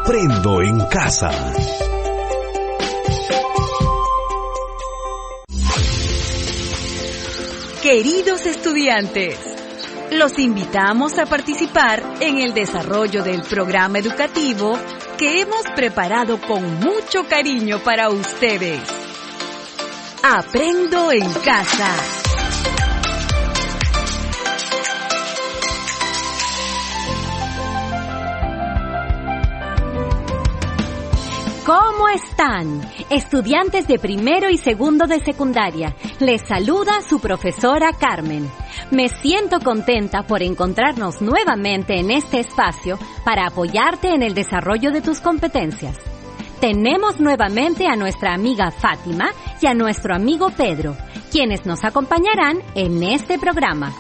Aprendo en casa. Queridos estudiantes, los invitamos a participar en el desarrollo del programa educativo que hemos preparado con mucho cariño para ustedes. Aprendo en casa. ¿Cómo están? Estudiantes de primero y segundo de secundaria, les saluda su profesora Carmen. Me siento contenta por encontrarnos nuevamente en este espacio para apoyarte en el desarrollo de tus competencias. Tenemos nuevamente a nuestra amiga Fátima y a nuestro amigo Pedro, quienes nos acompañarán en este programa.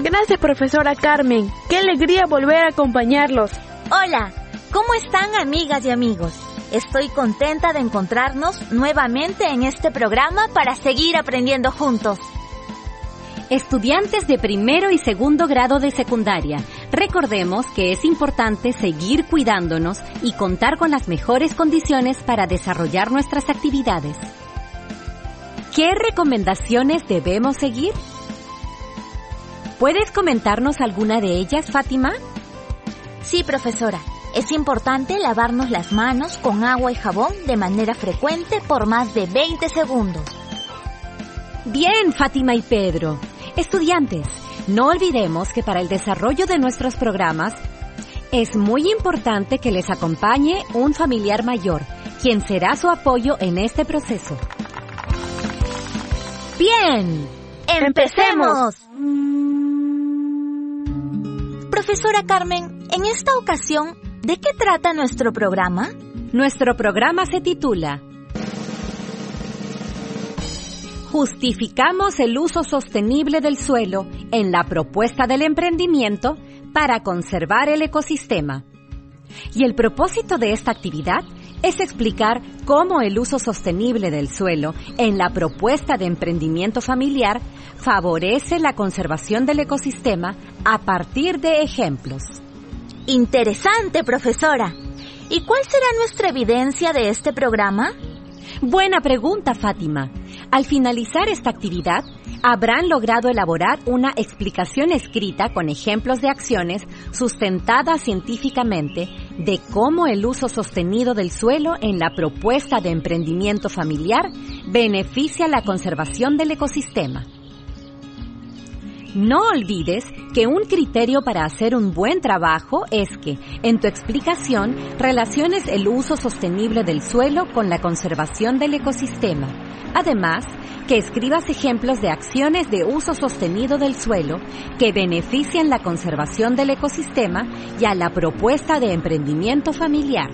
Gracias, profesora Carmen. ¡Qué alegría volver a acompañarlos! Hola, ¿cómo están, amigas y amigos? Estoy contenta de encontrarnos nuevamente en este programa para seguir aprendiendo juntos. Estudiantes de primero y segundo grado de secundaria, recordemos que es importante seguir cuidándonos y contar con las mejores condiciones para desarrollar nuestras actividades. ¿Qué recomendaciones debemos seguir? ¿Puedes comentarnos alguna de ellas, Fátima? Sí, profesora. Es importante lavarnos las manos con agua y jabón de manera frecuente por más de 20 segundos. Bien, Fátima y Pedro. Estudiantes, no olvidemos que para el desarrollo de nuestros programas es muy importante que les acompañe un familiar mayor, quien será su apoyo en este proceso. ¡Bien! ¡Empecemos! Profesora Carmen, en esta ocasión, ¿de qué trata nuestro programa? Nuestro programa se titula Justificamos el uso sostenible del suelo en la propuesta del emprendimiento para conservar el ecosistema. Y el propósito de esta actividad es explicar cómo el uso sostenible del suelo en la propuesta de emprendimiento familiar favorece la conservación del ecosistema a partir de ejemplos. Interesante, profesora. ¿Y cuál será nuestra evidencia de este programa? Buena pregunta, Fátima. Al finalizar esta actividad, habrán logrado elaborar una explicación escrita con ejemplos de acciones sustentadas científicamente de cómo el uso sostenido del suelo en la propuesta de emprendimiento familiar beneficia la conservación del ecosistema. No olvides que un criterio para hacer un buen trabajo es que, en tu explicación, relaciones el uso sostenible del suelo con la conservación del ecosistema. Además, que escribas ejemplos de acciones de uso sostenido del suelo que benefician la conservación del ecosistema y a la propuesta de emprendimiento familiar.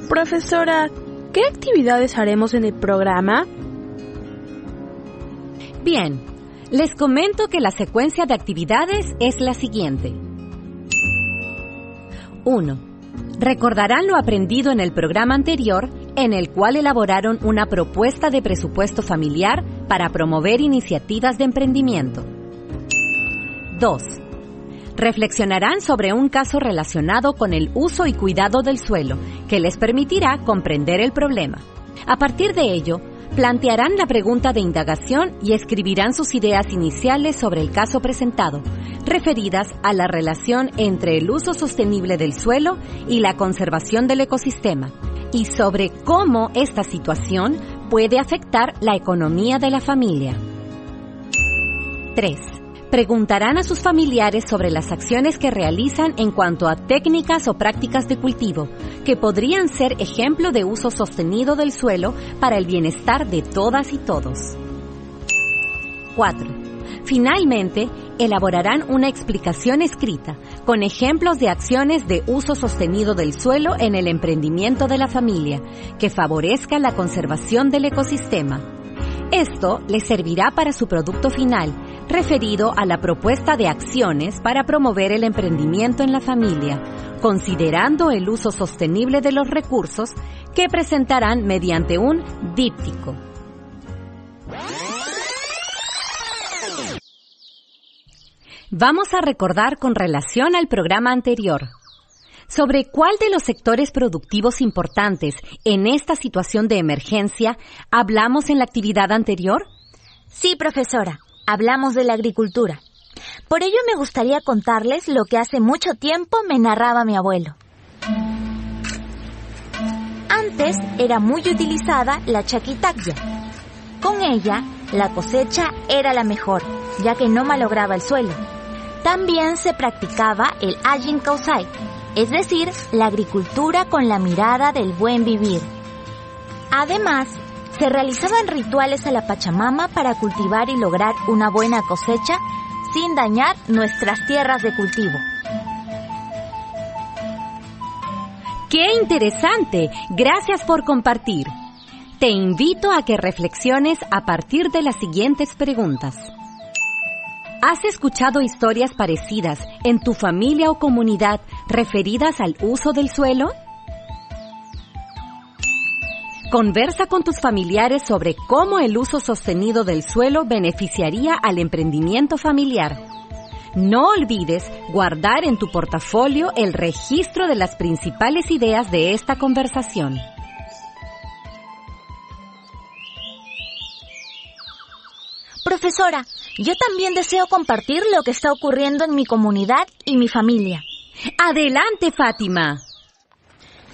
Profesora, ¿qué actividades haremos en el programa? Bien, les comento que la secuencia de actividades es la siguiente. 1. Recordarán lo aprendido en el programa anterior, en el cual elaboraron una propuesta de presupuesto familiar para promover iniciativas de emprendimiento. 2. Reflexionarán sobre un caso relacionado con el uso y cuidado del suelo, que les permitirá comprender el problema. A partir de ello, plantearán la pregunta de indagación y escribirán sus ideas iniciales sobre el caso presentado, referidas a la relación entre el uso sostenible del suelo y la conservación del ecosistema, y sobre cómo esta situación puede afectar la economía de la familia. 3. Preguntarán a sus familiares sobre las acciones que realizan en cuanto a técnicas o prácticas de cultivo, que podrían ser ejemplo de uso sostenido del suelo para el bienestar de todas y todos. 4. Finalmente, elaborarán una explicación escrita con ejemplos de acciones de uso sostenido del suelo en el emprendimiento de la familia, que favorezca la conservación del ecosistema. Esto les servirá para su producto final, referido a la propuesta de acciones para promover el emprendimiento en la familia, considerando el uso sostenible de los recursos que presentarán mediante un díptico. Vamos a recordar con relación al programa anterior. ¿Sobre cuál de los sectores productivos importantes en esta situación de emergencia hablamos en la actividad anterior? Sí, profesora, hablamos de la agricultura. Por ello me gustaría contarles lo que hace mucho tiempo me narraba mi abuelo. Antes era muy utilizada la chaquitacya. Con ella, la cosecha era la mejor, ya que no malograba el suelo. También se practicaba el Ajin Kausai, es decir, la agricultura con la mirada del buen vivir. Además, se realizaban rituales a la Pachamama para cultivar y lograr una buena cosecha sin dañar nuestras tierras de cultivo. ¡Qué interesante! Gracias por compartir. Te invito a que reflexiones a partir de las siguientes preguntas. ¿Has escuchado historias parecidas en tu familia o comunidad referidas al uso del suelo? Conversa con tus familiares sobre cómo el uso sostenido del suelo beneficiaría al emprendimiento familiar. No olvides guardar en tu portafolio el registro de las principales ideas de esta conversación. Profesora, yo también deseo compartir lo que está ocurriendo en mi comunidad y mi familia. ¡Adelante, Fátima!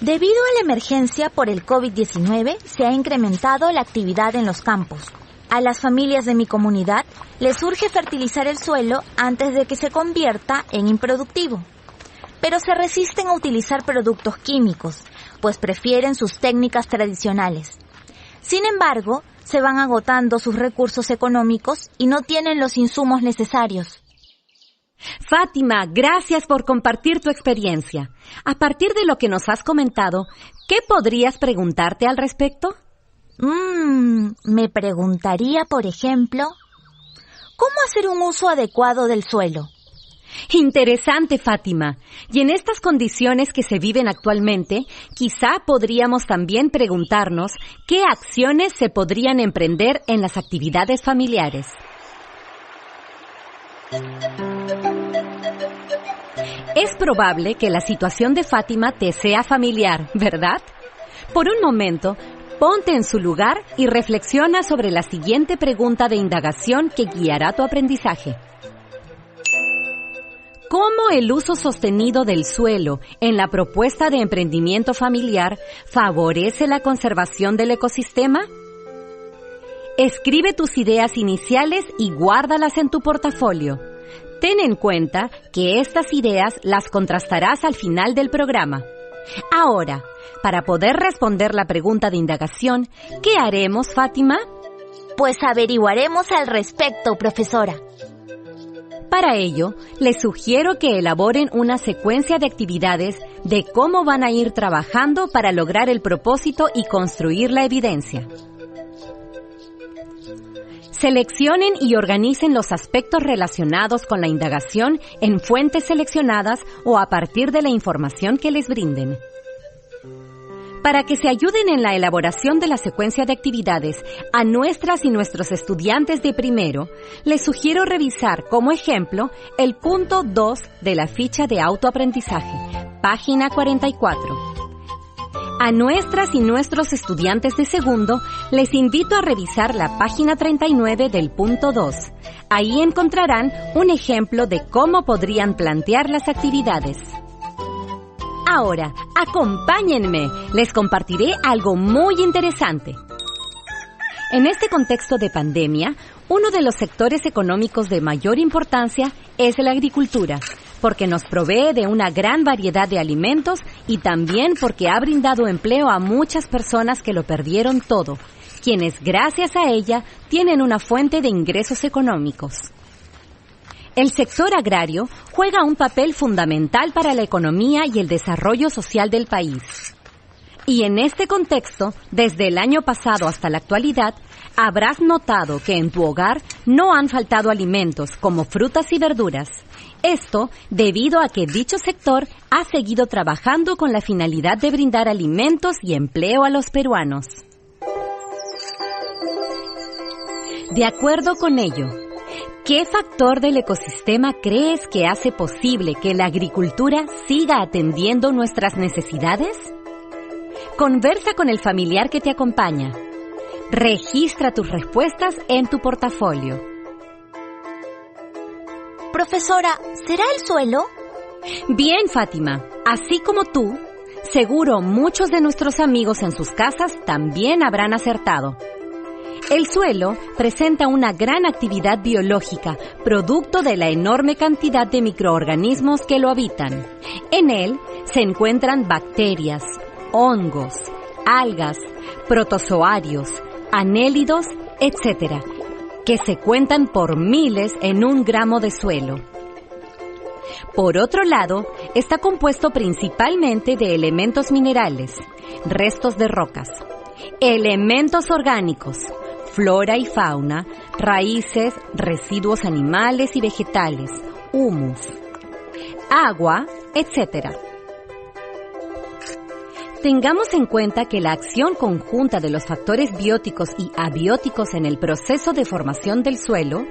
Debido a la emergencia por el COVID-19, se ha incrementado la actividad en los campos. A las familias de mi comunidad les urge fertilizar el suelo antes de que se convierta en improductivo. Pero se resisten a utilizar productos químicos, pues prefieren sus técnicas tradicionales. Sin embargo, se van agotando sus recursos económicos y no tienen los insumos necesarios. Fátima, gracias por compartir tu experiencia. A partir de lo que nos has comentado, ¿qué podrías preguntarte al respecto? Me preguntaría, por ejemplo, ¿cómo hacer un uso adecuado del suelo? Interesante, Fátima. Y en estas condiciones que se viven actualmente, quizá podríamos también preguntarnos qué acciones se podrían emprender en las actividades familiares. Es probable que la situación de Fátima te sea familiar, ¿verdad? Por un momento, ponte en su lugar y reflexiona sobre la siguiente pregunta de indagación que guiará tu aprendizaje. ¿Cómo el uso sostenido del suelo en la propuesta de emprendimiento familiar favorece la conservación del ecosistema? Escribe tus ideas iniciales y guárdalas en tu portafolio. Ten en cuenta que estas ideas las contrastarás al final del programa. Ahora, para poder responder la pregunta de indagación, ¿qué haremos, Fátima? Pues averiguaremos al respecto, profesora. Para ello, les sugiero que elaboren una secuencia de actividades de cómo van a ir trabajando para lograr el propósito y construir la evidencia. Seleccionen y organicen los aspectos relacionados con la indagación en fuentes seleccionadas o a partir de la información que les brinden. Para que se ayuden en la elaboración de la secuencia de actividades a nuestras y nuestros estudiantes de primero, les sugiero revisar como ejemplo el punto 2 de la ficha de autoaprendizaje, página 44. A nuestras y nuestros estudiantes de segundo, les invito a revisar la página 39 del punto 2. Ahí encontrarán un ejemplo de cómo podrían plantear las actividades. Ahora, acompáñenme, les compartiré algo muy interesante. En este contexto de pandemia, uno de los sectores económicos de mayor importancia es la agricultura, porque nos provee de una gran variedad de alimentos y también porque ha brindado empleo a muchas personas que lo perdieron todo, quienes gracias a ella tienen una fuente de ingresos económicos. El sector agrario juega un papel fundamental para la economía y el desarrollo social del país. Y en este contexto, desde el año pasado hasta la actualidad, habrás notado que en tu hogar no han faltado alimentos como frutas y verduras. Esto debido a que dicho sector ha seguido trabajando con la finalidad de brindar alimentos y empleo a los peruanos. De acuerdo con ello, ¿Qué factor del ecosistema crees que hace posible que la agricultura siga atendiendo nuestras necesidades? Conversa con el familiar que te acompaña. Registra tus respuestas en tu portafolio. Profesora, ¿será el suelo? Bien, Fátima. Así como tú, seguro muchos de nuestros amigos en sus casas también habrán acertado. El suelo presenta una gran actividad biológica, producto de la enorme cantidad de microorganismos que lo habitan. En él se encuentran bacterias, hongos, algas, protozoarios, anélidos, etc., que se cuentan por miles en 1 gramo de suelo. Por otro lado, está compuesto principalmente de elementos minerales, restos de rocas, elementos orgánicos, flora y fauna, raíces, residuos animales y vegetales, humus, agua, etc. Tengamos en cuenta que la acción conjunta de los factores bióticos y abióticos en el proceso de formación del suelo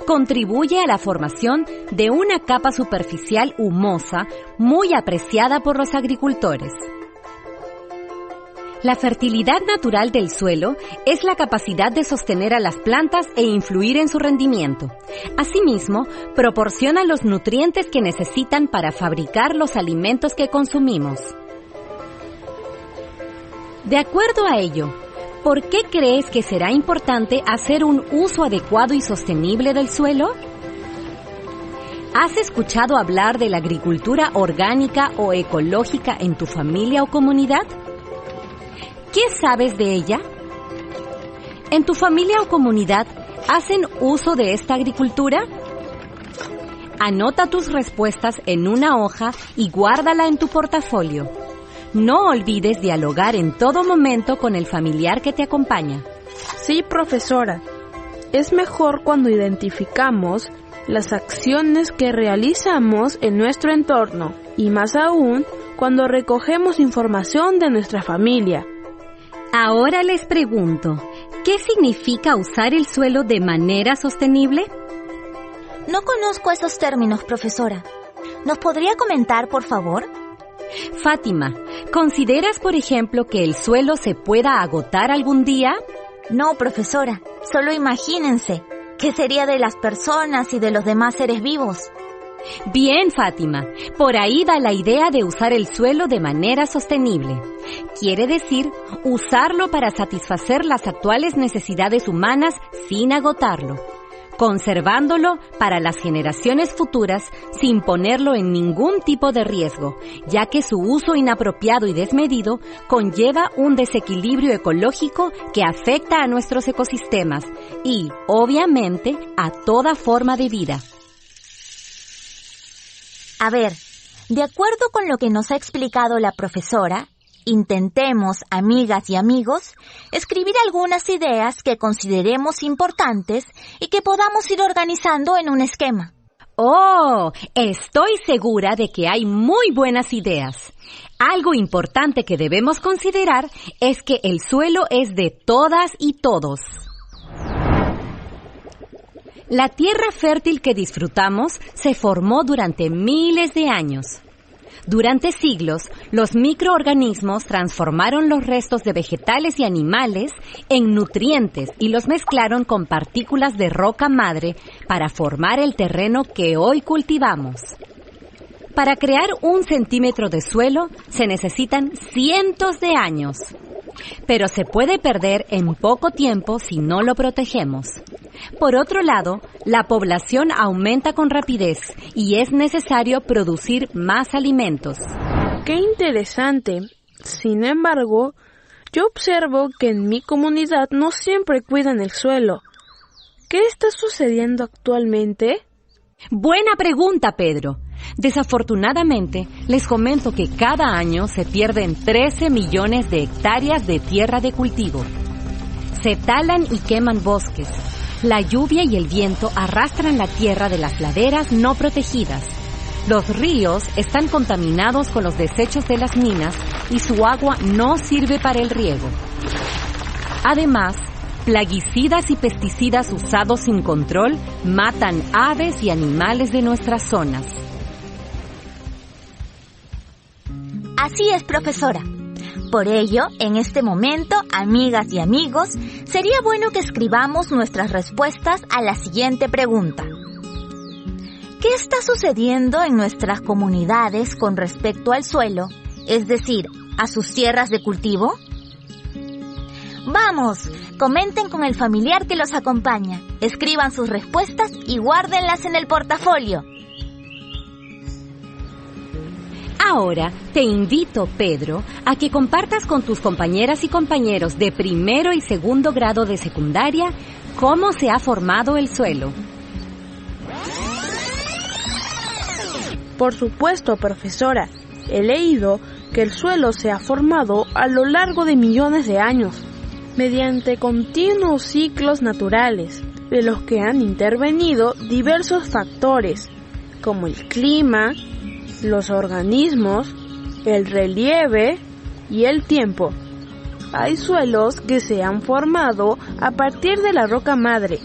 contribuye a la formación de una capa superficial humosa muy apreciada por los agricultores. La fertilidad natural del suelo es la capacidad de sostener a las plantas e influir en su rendimiento. Asimismo, proporciona los nutrientes que necesitan para fabricar los alimentos que consumimos. De acuerdo a ello, ¿por qué crees que será importante hacer un uso adecuado y sostenible del suelo? ¿Has escuchado hablar de la agricultura orgánica o ecológica en tu familia o comunidad? ¿Qué sabes de ella? ¿En tu familia o comunidad hacen uso de esta agricultura? Anota tus respuestas en una hoja y guárdala en tu portafolio. No olvides dialogar en todo momento con el familiar que te acompaña. Sí, profesora. Es mejor cuando identificamos las acciones que realizamos en nuestro entorno y más aún cuando recogemos información de nuestra familia. Ahora les pregunto, ¿qué significa usar el suelo de manera sostenible? No conozco esos términos, profesora. ¿Nos podría comentar, por favor? Fátima, ¿consideras, por ejemplo, que el suelo se pueda agotar algún día? No, profesora. Solo imagínense. ¿Qué sería de las personas y de los demás seres vivos? Bien, Fátima. Por ahí va la idea de usar el suelo de manera sostenible. Quiere decir, usarlo para satisfacer las actuales necesidades humanas sin agotarlo, conservándolo para las generaciones futuras sin ponerlo en ningún tipo de riesgo, ya que su uso inapropiado y desmedido conlleva un desequilibrio ecológico que afecta a nuestros ecosistemas y, obviamente, a toda forma de vida. A ver, de acuerdo con lo que nos ha explicado la profesora, intentemos, amigas y amigos, escribir algunas ideas que consideremos importantes y que podamos ir organizando en un esquema. ¡Oh! Estoy segura de que hay muy buenas ideas. Algo importante que debemos considerar es que el suelo es de todas y todos. La tierra fértil que disfrutamos se formó durante miles de años. Durante siglos, los microorganismos transformaron los restos de vegetales y animales en nutrientes y los mezclaron con partículas de roca madre para formar el terreno que hoy cultivamos. Para crear 1 centímetro de suelo se necesitan cientos de años, pero se puede perder en poco tiempo si no lo protegemos. Por otro lado, la población aumenta con rapidez y es necesario producir más alimentos. ¡Qué interesante! Sin embargo, yo observo que en mi comunidad no siempre cuidan el suelo. ¿Qué está sucediendo actualmente? Buena pregunta, Pedro. Desafortunadamente, les comento que cada año se pierden 13 millones de hectáreas de tierra de cultivo. Se talan y queman bosques. La lluvia y el viento arrastran la tierra de las laderas no protegidas. Los ríos están contaminados con los desechos de las minas y su agua no sirve para el riego. Además, Plaguicidas y pesticidas usados sin control matan aves y animales de nuestras zonas. Así es, profesora. Por ello, en este momento, amigas y amigos, sería bueno que escribamos nuestras respuestas a la siguiente pregunta. ¿Qué está sucediendo en nuestras comunidades con respecto al suelo, es decir, a sus tierras de cultivo? ¡Vamos! Comenten con el familiar que los acompaña, escriban sus respuestas y guárdenlas en el portafolio. Ahora te invito, Pedro, a que compartas con tus compañeras y compañeros de primero y segundo grado de secundaria cómo se ha formado el suelo. Por supuesto, profesora. He leído que el suelo se ha formado a lo largo de millones de años, mediante continuos ciclos naturales, de los que han intervenido diversos factores, como el clima, los organismos, el relieve y el tiempo. Hay suelos que se han formado a partir de la roca madre,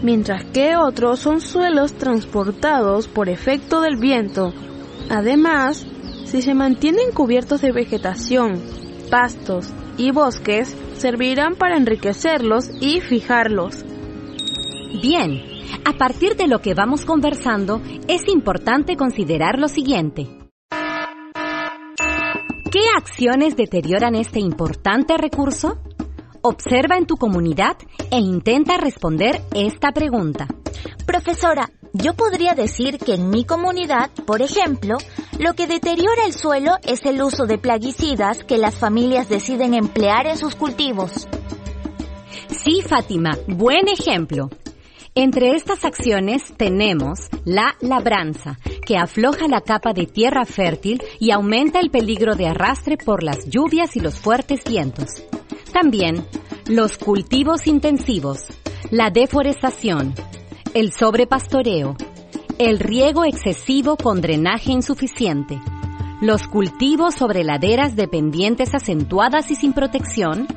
mientras que otros son suelos transportados por efecto del viento. Además, si se mantienen cubiertos de vegetación, pastos y bosques, servirán para enriquecerlos y fijarlos. Bien, a partir de lo que vamos conversando, es importante considerar lo siguiente. ¿Qué acciones deterioran este importante recurso? Observa en tu comunidad e intenta responder esta pregunta. Profesora, yo podría decir que en mi comunidad, por ejemplo, lo que deteriora el suelo es el uso de plaguicidas que las familias deciden emplear en sus cultivos. Sí, Fátima, buen ejemplo. Entre estas acciones tenemos la labranza, que afloja la capa de tierra fértil y aumenta el peligro de arrastre por las lluvias y los fuertes vientos. También los cultivos intensivos, la deforestación, el sobrepastoreo, el riego excesivo con drenaje insuficiente, los cultivos sobre laderas de pendientes acentuadas y sin protección,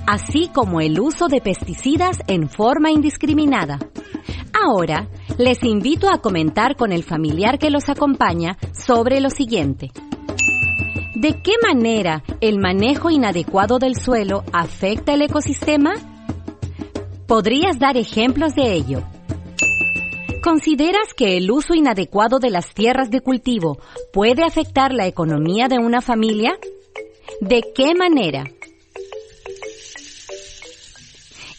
así como el uso de pesticidas en forma indiscriminada. Ahora, les invito a comentar con el familiar que los acompaña sobre lo siguiente. ¿De qué manera el manejo inadecuado del suelo afecta el ecosistema? ¿Podrías dar ejemplos de ello? ¿Consideras que el uso inadecuado de las tierras de cultivo puede afectar la economía de una familia? ¿De qué manera?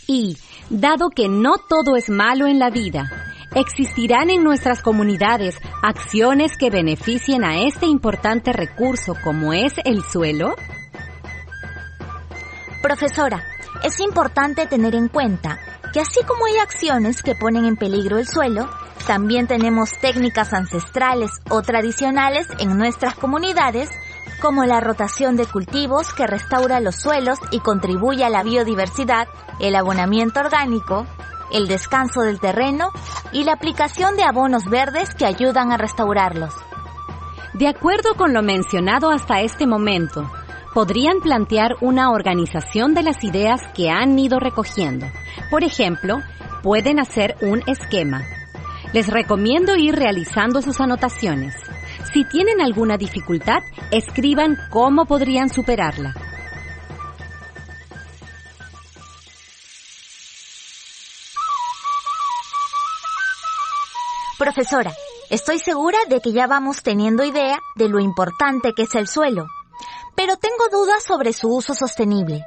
Y, dado que no todo es malo en la vida, ¿existirán en nuestras comunidades acciones que beneficien a este importante recurso como es el suelo? Profesora, es importante tener en cuenta que así como hay acciones que ponen en peligro el suelo, también tenemos técnicas ancestrales o tradicionales en nuestras comunidades, como la rotación de cultivos que restaura los suelos y contribuye a la biodiversidad, el abonamiento orgánico, el descanso del terreno y la aplicación de abonos verdes que ayudan a restaurarlos. De acuerdo con lo mencionado hasta este momento, podrían plantear una organización de las ideas que han ido recogiendo. Por ejemplo, pueden hacer un esquema. Les recomiendo ir realizando sus anotaciones. Si tienen alguna dificultad, escriban cómo podrían superarla. Profesora, estoy segura de que ya vamos teniendo idea de lo importante que es el suelo, pero tengo dudas sobre su uso sostenible.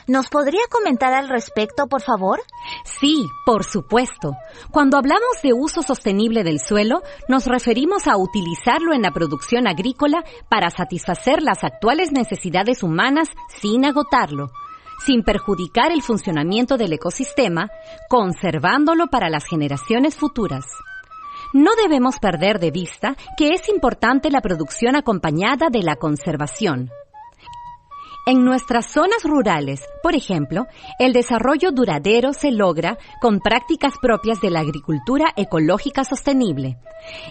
¿Nos podría comentar al respecto, por favor? Sí, por supuesto. Cuando hablamos de uso sostenible del suelo, nos referimos a utilizarlo en la producción agrícola para satisfacer las actuales necesidades humanas sin agotarlo, sin perjudicar el funcionamiento del ecosistema, conservándolo para las generaciones futuras. No debemos perder de vista que es importante la producción acompañada de la conservación. En nuestras zonas rurales, por ejemplo, el desarrollo duradero se logra con prácticas propias de la agricultura ecológica sostenible.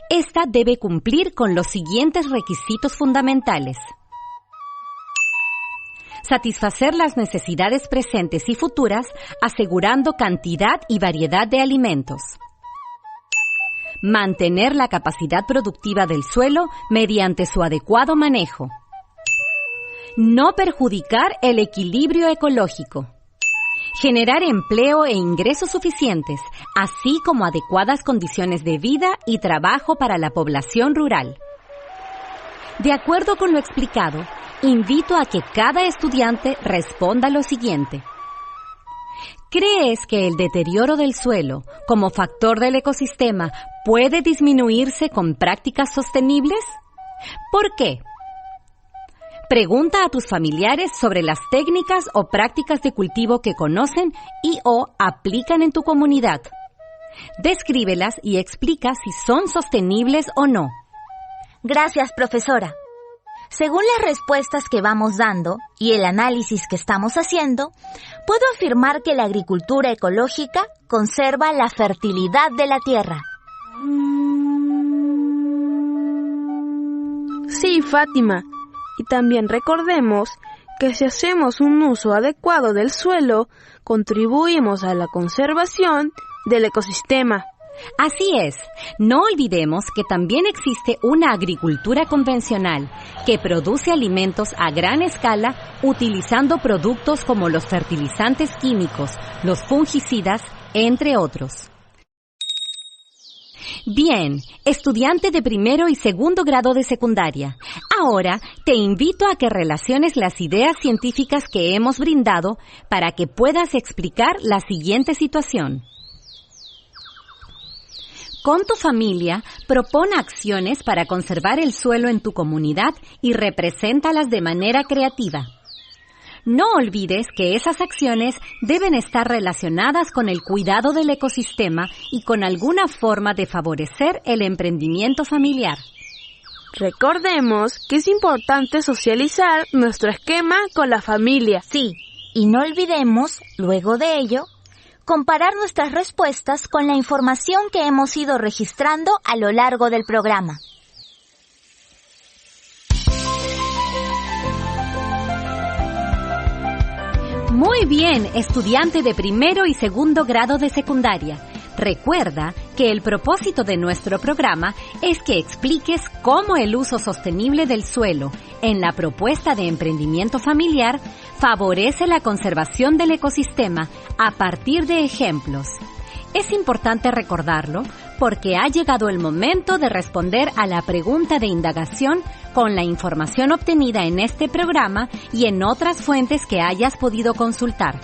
Esta debe cumplir con los siguientes requisitos fundamentales. satisfacer las necesidades presentes y futuras, asegurando cantidad y variedad de alimentos. Mantener la capacidad productiva del suelo mediante su adecuado manejo. No perjudicar el equilibrio ecológico. Generar empleo e ingresos suficientes, así como adecuadas condiciones de vida y trabajo para la población rural. De acuerdo con lo explicado, invito a que cada estudiante responda lo siguiente. ¿Crees que el deterioro del suelo, como factor del ecosistema, puede disminuirse con prácticas sostenibles? ¿Por qué? Pregunta a tus familiares sobre las técnicas o prácticas de cultivo que conocen y o aplican en tu comunidad. Descríbelas y explica si son sostenibles o no. Gracias, profesora. Según las respuestas que vamos dando y el análisis que estamos haciendo, puedo afirmar que la agricultura ecológica conserva la fertilidad de la tierra. Sí, Fátima. Y también recordemos que si hacemos un uso adecuado del suelo, contribuimos a la conservación del ecosistema. Así es, no olvidemos que también existe una agricultura convencional que produce alimentos a gran escala utilizando productos como los fertilizantes químicos, los fungicidas, entre otros. Bien, estudiante de primero y segundo grado de secundaria, ahora te invito a que relaciones las ideas científicas que hemos brindado para que puedas explicar la siguiente situación. Con tu familia, propone acciones para conservar el suelo en tu comunidad y represéntalas de manera creativa. No olvides que esas acciones deben estar relacionadas con el cuidado del ecosistema y con alguna forma de favorecer el emprendimiento familiar. Recordemos que es importante socializar nuestro esquema con la familia. Sí, y no olvidemos, luego de ello, comparar nuestras respuestas con la información que hemos ido registrando a lo largo del programa. Muy bien, estudiante de primero y segundo grado de secundaria. Recuerda que el propósito de nuestro programa es que expliques cómo el uso sostenible del suelo en la propuesta de emprendimiento familiar favorece la conservación del ecosistema a partir de ejemplos. Es importante recordarlo porque ha llegado el momento de responder a la pregunta de indagación con la información obtenida en este programa y en otras fuentes que hayas podido consultar.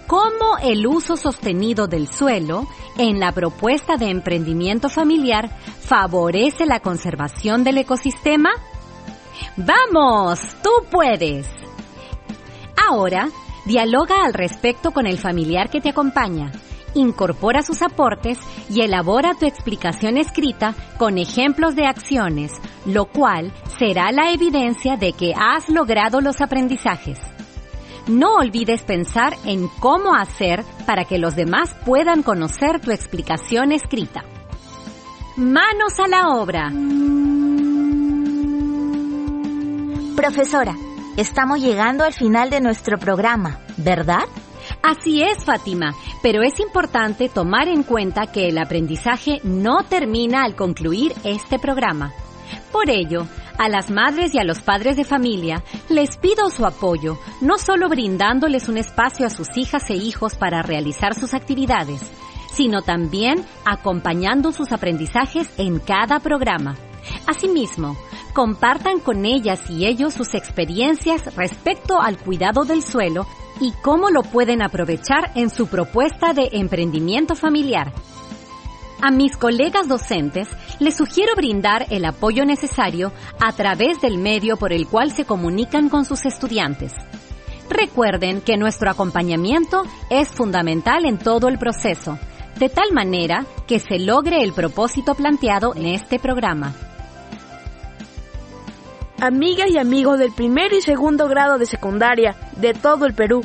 ¿Cómo el uso sostenido del suelo en la propuesta de emprendimiento familiar favorece la conservación del ecosistema? ¡Vamos! ¡Tú puedes! Ahora, dialoga al respecto con el familiar que te acompaña. Incorpora sus aportes y elabora tu explicación escrita con ejemplos de acciones, lo cual será la evidencia de que has logrado los aprendizajes. No olvides pensar en cómo hacer para que los demás puedan conocer tu explicación escrita. ¡Manos a la obra! Profesora, estamos llegando al final de nuestro programa, ¿verdad? Así es, Fátima, pero es importante tomar en cuenta que el aprendizaje no termina al concluir este programa. Por ello, a las madres y a los padres de familia les pido su apoyo, no solo brindándoles un espacio a sus hijas e hijos para realizar sus actividades, sino también acompañando sus aprendizajes en cada programa. Asimismo, compartan con ellas y ellos sus experiencias respecto al cuidado del suelo y cómo lo pueden aprovechar en su propuesta de emprendimiento familiar. A mis colegas docentes les sugiero brindar el apoyo necesario a través del medio por el cual se comunican con sus estudiantes. Recuerden que nuestro acompañamiento es fundamental en todo el proceso, de tal manera que se logre el propósito planteado en este programa. Amigas y amigos del primer y segundo grado de secundaria de todo el Perú,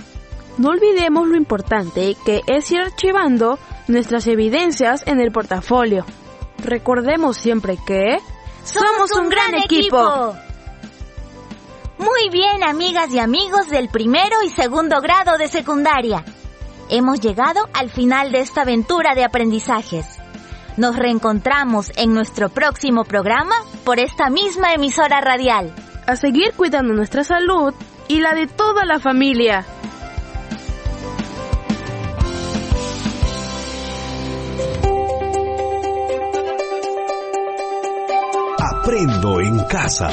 no olvidemos lo importante que es ir archivando nuestras evidencias en el portafolio. Recordemos siempre que ¡somos un gran equipo! Muy bien, amigas y amigos del primero y segundo grado de secundaria. Hemos llegado al final de esta aventura de aprendizajes. Nos reencontramos en nuestro próximo programa por esta misma emisora radial. A seguir cuidando nuestra salud y la de toda la familia. Aprendo en casa.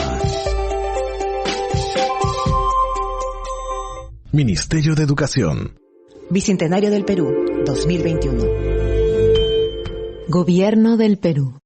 Ministerio de Educación. Bicentenario del Perú, 2021. Gobierno del Perú.